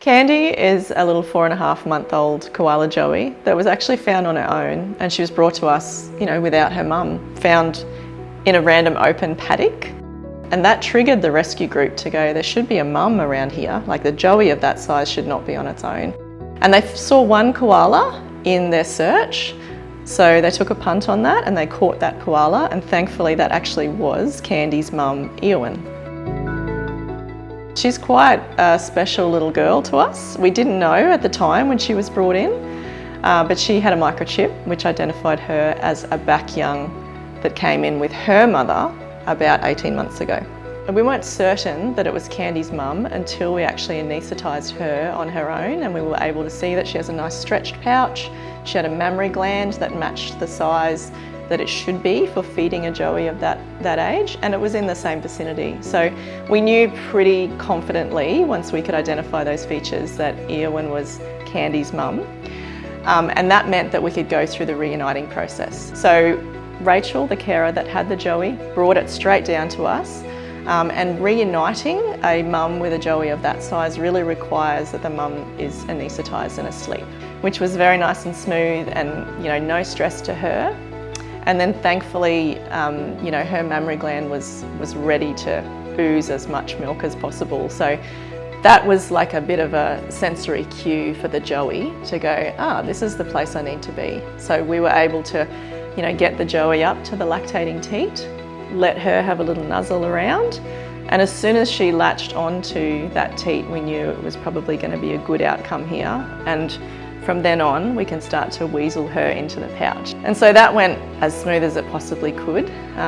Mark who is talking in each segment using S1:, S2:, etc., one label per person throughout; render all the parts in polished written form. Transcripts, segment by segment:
S1: Kandy is a little 4.5-month-old koala joey that was actually found on her own, and she was brought to us, without her mum, found in a random open paddock. And that triggered the rescue group to go, there should be a mum around here, like the joey of that size should not be on its own. And they saw one koala in their search, so they took a punt on that and they caught that koala, and thankfully that actually was Kandy's mum, Irwin. She's quite a special little girl to us. We didn't know at the time when she was brought in, but she had a microchip which identified her as a back young that came in with her mother about 18 months ago. And we weren't certain that it was Kandy's mum until we actually anaesthetised her on her own, and we were able to see that she has a nice stretched pouch. She had a mammary gland that matched the size that it should be for feeding a joey of that age, and it was in the same vicinity. So we knew pretty confidently, once we could identify those features, that Irwin was Kandy's mum. And that meant that we could go through the reuniting process. So Rachel, the carer that had the joey, brought it straight down to us. And reuniting a mum with a joey of that size really requires that the mum is anaesthetised and asleep, which was very nice and smooth and no stress to her. And then thankfully, her mammary gland was ready to ooze as much milk as possible. So that was like a bit of a sensory cue for the joey to go, this is the place I need to be. So we were able to, get the joey up to the lactating teat, let her have a little nuzzle around. And as soon as she latched onto that teat, we knew it was probably going to be a good outcome here. And from then on, we can start to weasel her into the pouch. And so that went as smooth as it possibly could.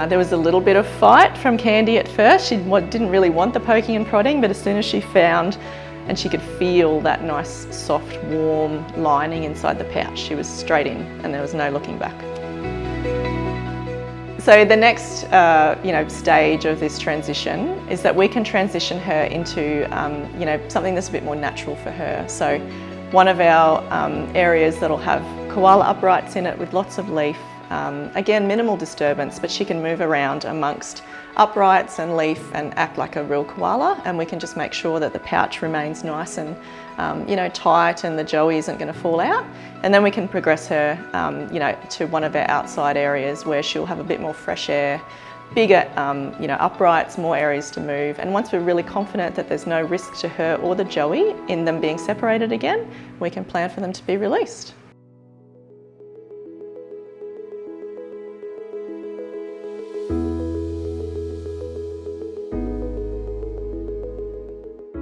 S1: There was a little bit of fight from Kandy at first. She didn't really want the poking and prodding, but as soon as she found and she could feel that nice, soft, warm lining inside the pouch, she was straight in and there was no looking back. So the next stage of this transition is that we can transition her into something that's a bit more natural for her. So one of our areas that'll have koala uprights in it with lots of leaf. Again, minimal disturbance, but she can move around amongst uprights and leaf and act like a real koala, and we can just make sure that the pouch remains nice and tight and the joey isn't going to fall out. And then we can progress her to one of our outside areas where she'll have a bit more fresh air, bigger uprights, more areas to move. And once we're really confident that there's no risk to her or the joey in them being separated again, we can plan for them to be released.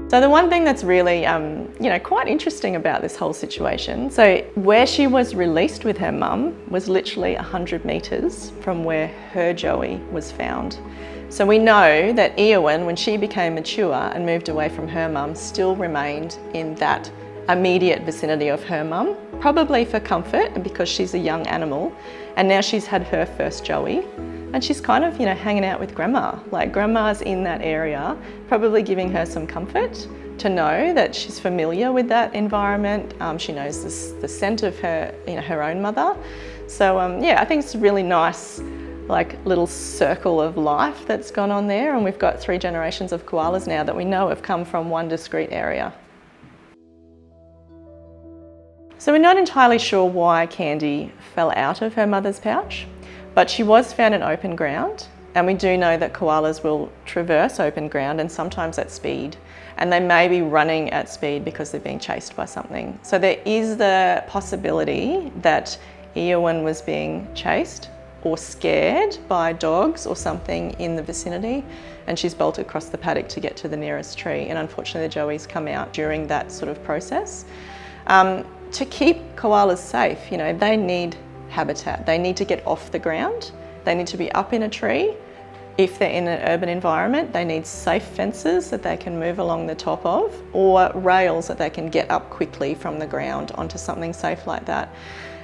S1: So the one thing that's really, quite interesting about this whole situation, so where she was released with her mum was literally 100 metres from where her joey was found. So we know that Irwin, when she became mature and moved away from her mum, still remained in that immediate vicinity of her mum, probably for comfort and because she's a young animal. And now she's had her first joey. And she's kind of, hanging out with grandma. Like grandma's in that area, probably giving her some comfort to know that she's familiar with that environment. She knows the scent of her, her own mother. So I think it's a really nice, little circle of life that's gone on there. And we've got 3 generations of koalas now that we know have come from one discrete area. So we're not entirely sure why Kandy fell out of her mother's pouch. But she was found in open ground, and we do know that koalas will traverse open ground and sometimes at speed, and they may be running at speed because they're being chased by something. So there is the possibility that Irwin was being chased or scared by dogs or something in the vicinity, and she's bolted across the paddock to get to the nearest tree, and unfortunately the joeys come out during that sort of process. To keep koalas safe, they need habitat. They need to get off the ground. They need to be up in a tree. If they're in an urban environment, they need safe fences that they can move along the top of, or rails that they can get up quickly from the ground onto something safe like that.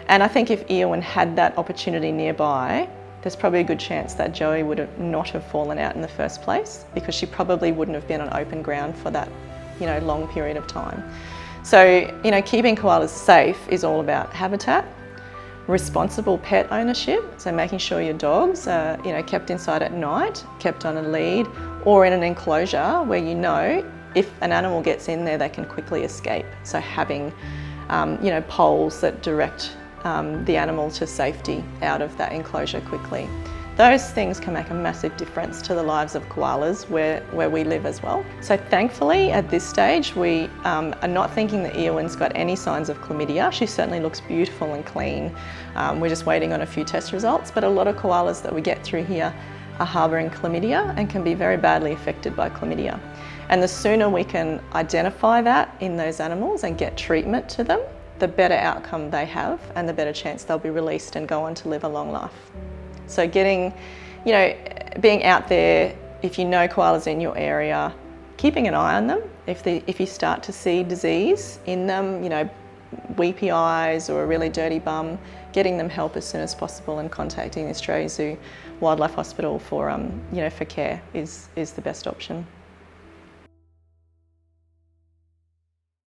S1: And I think if Irwin had that opportunity nearby, there's probably a good chance that joey would not have fallen out in the first place, because she probably wouldn't have been on open ground for that long period of time. So keeping koalas safe is all about habitat, responsible pet ownership, so making sure your dogs are kept inside at night, kept on a lead, or in an enclosure where if an animal gets in there, they can quickly escape. So having, poles that direct the animal to safety out of that enclosure quickly. Those things can make a massive difference to the lives of koalas where we live as well. So thankfully at this stage we are not thinking that Irwin's got any signs of chlamydia. She certainly looks beautiful and clean. We're just waiting on a few test results, but a lot of koalas that we get through here are harbouring chlamydia and can be very badly affected by chlamydia. And the sooner we can identify that in those animals and get treatment to them, the better outcome they have and the better chance they'll be released and go on to live a long life. So being out there, if you know koalas in your area, keeping an eye on them. If you start to see disease in them, weepy eyes or a really dirty bum, getting them help as soon as possible and contacting the Australia Zoo Wildlife Hospital for care is the best option.